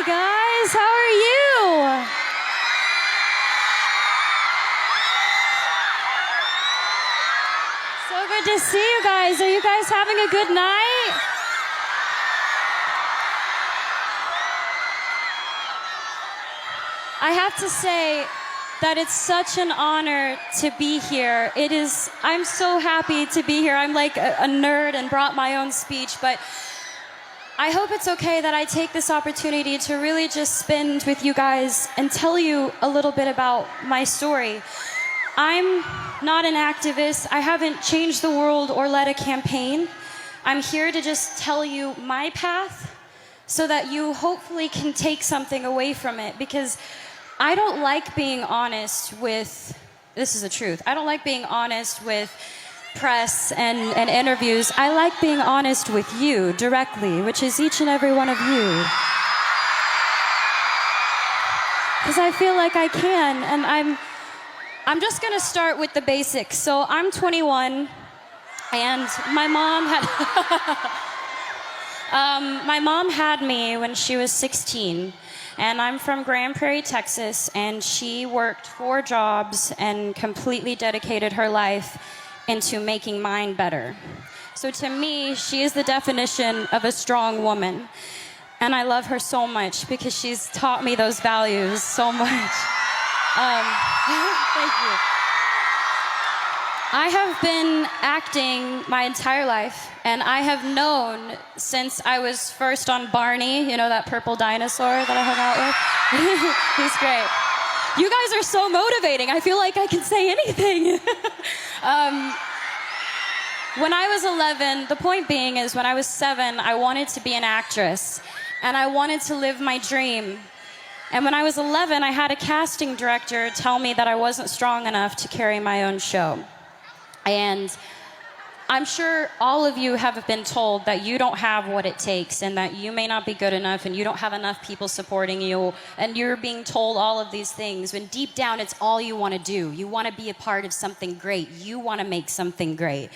Hi guys, how are you? So good to see you guys. Are you guys having a good night? I have to say that it's such an honor to be here. I'm so happy to be here. I'm like a nerd and brought my own speech, but I hope it's okay that I take this opportunity to really just spend with you guys and tell you a little bit about my story. I'm not an activist. I haven't changed the world or led a campaign. I'm here to just tell you my path so that you hopefully can take something away from it, because I don't like being honest with, this is the truth, I don't like being honest with press and interviews. I like being honest with you directly, which is each and every one of you. Because I feel like I can, and I'm just gonna start with the basics. So I'm 21, and my mom had me when she was 16. And I'm from Grand Prairie, Texas, and she worked 4 jobs and completely dedicated her life into making mine better. So to me, she is the definition of a strong woman. And I love her so much because she's taught me those values so much. Thank you. I have been acting my entire life, and I have known since I was first on Barney, you know, that purple dinosaur that I hung out with? He's great. You guys are so motivating. I feel like I can say anything. When I was 11, the point being is when I was 7, I wanted to be an actress, and I wanted to live my dream. And when I was 11, I had a casting director tell me that I wasn't strong enough to carry my own show. And I'm sure all of you have been told that you don't have what it takes and that you may not be good enough and you don't have enough people supporting you, and you're being told all of these things when deep down it's all you want to do. You want to be a part of something great. You want to make something great.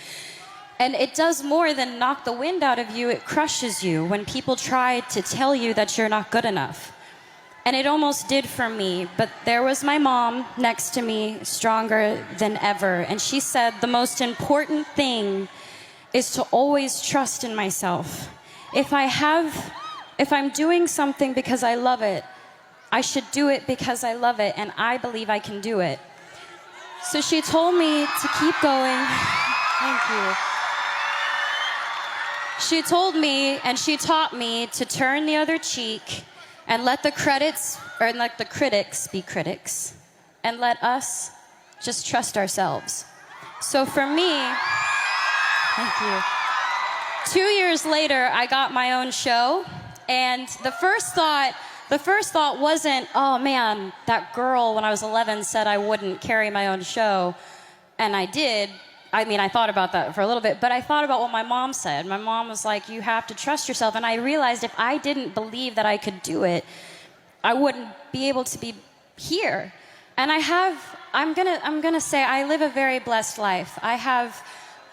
And it does more than knock the wind out of you. It crushes you when people try to tell you that you're not good enough. And it almost did for me, but there was my mom next to me, stronger than ever. And she said, the most important thing is to always trust in myself. If I'm doing something because I love it, I should do it because I love it, and I believe I can do it. So she told me to keep going. Thank you. She told me, and she taught me to turn the other cheek and let the critics be critics, and let us just trust ourselves. So for me, thank you. 2 years later, I got my own show, and the first thought wasn't, oh man, that girl when I was 11 said I wouldn't carry my own show, and I did. I mean, I thought about that for a little bit, but I thought about what my mom said. My mom was like, you have to trust yourself. And I realized if I didn't believe that I could do it, I wouldn't be able to be here. And I'm gonna say I live a very blessed life. I have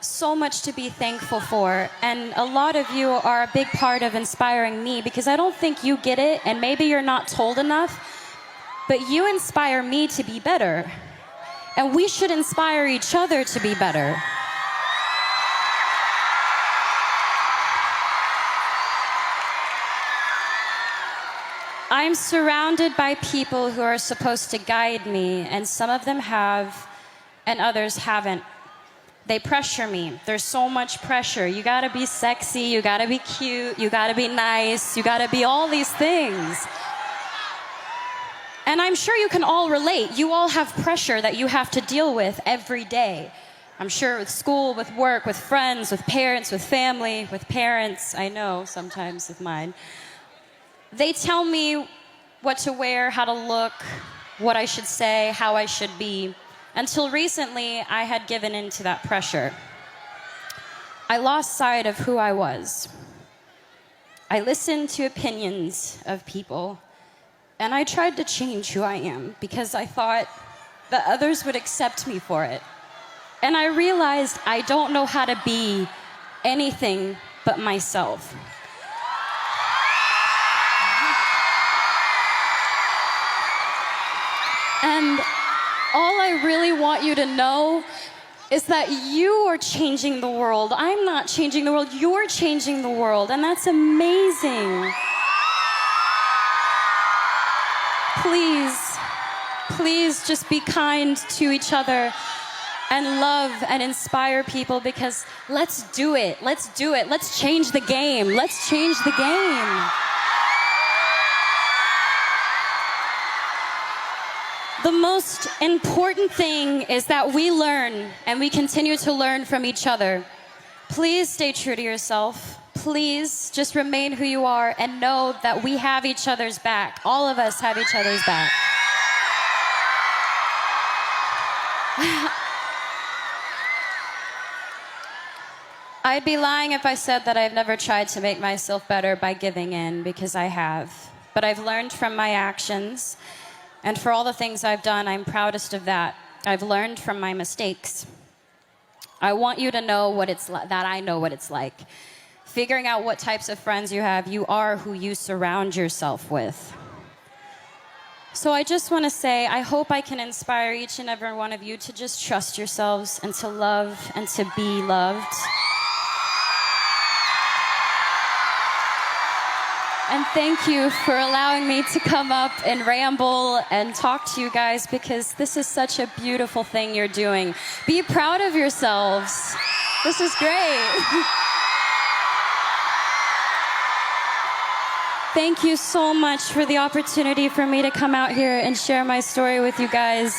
so much to be thankful for. And a lot of you are a big part of inspiring me, because I don't think you get it, and maybe you're not told enough, but you inspire me to be better. And we should inspire each other to be better. I'm surrounded by people who are supposed to guide me, and some of them have, and others haven't. They pressure me. There's so much pressure. You gotta be sexy, you gotta be cute, you gotta be nice, you gotta be all these things. And I'm sure you can all relate. You all have pressure that you have to deal with every day. I'm sure with school, with work, with friends, with parents, with family, with parents. I know sometimes with mine. They tell me what to wear, how to look, what I should say, how I should be. Until recently, I had given in to that pressure. I lost sight of who I was. I listened to opinions of people, and I tried to change who I am because I thought that others would accept me for it. And I realized I don't know how to be anything but myself. And all I really want you to know is that you are changing the world. I'm not changing the world, you're changing the world, and that's amazing. Please, please just be kind to each other and love and inspire people, because let's do it. Let's do it. Let's change the game. Let's change the game. The most important thing is that we learn and we continue to learn from each other. Please stay true to yourself. Please just remain who you are and know that we have each other's back. All of us have each other's back. I'd be lying if I said that I've never tried to make myself better by giving in, because I have. But I've learned from my actions, and for all the things I've done, I'm proudest of that. I've learned from my mistakes. I want you to know what it's like, that I know what it's like. Figuring out what types of friends you have, you are who you surround yourself with. So I just want to say, I hope I can inspire each and every one of you to just trust yourselves and to love and to be loved. And thank you for allowing me to come up and ramble and talk to you guys, because this is such a beautiful thing you're doing. Be proud of yourselves. This is great. Thank you so much for the opportunity for me to come out here and share my story with you guys.